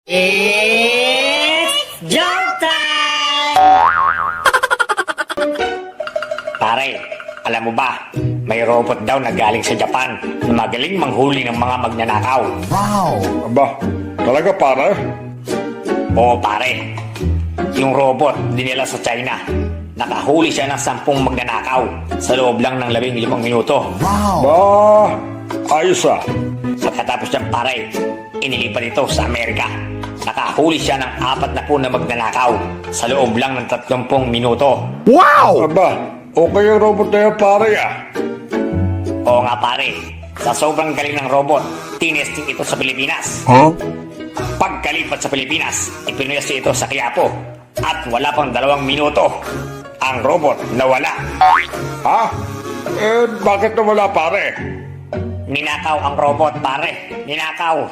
It's joke time! Pare, alam mo ba, may robot daw na galing sa Japan na magaling manghuli ng mga magnanakaw. Wow! Aba, talaga pare? Oo pare, yung robot dinala sa China. Nakahuli siya ng 10 magnanakaw sa loob lang ng 15 minuto. Wow! Ba, ayos ah. Pagkatapos niyang pare, inilipat ito sa Amerika. Nakahuli siya ng 40 na magnanakaw sa loob lang ng 30 minuto. Wow! Aba, okay yung robot na yan pare ah. Oo nga pare, sa sobrang galing ng robot, tinesting ito sa Pilipinas. Huh? Pagkalipat sa Pilipinas, ipinwesto ito sa Quiapo. At wala pang 2 minuto, ang robot nawala. Ha? Eh, bakit nawala pare? Ninakaw ang robot pare, ninakaw.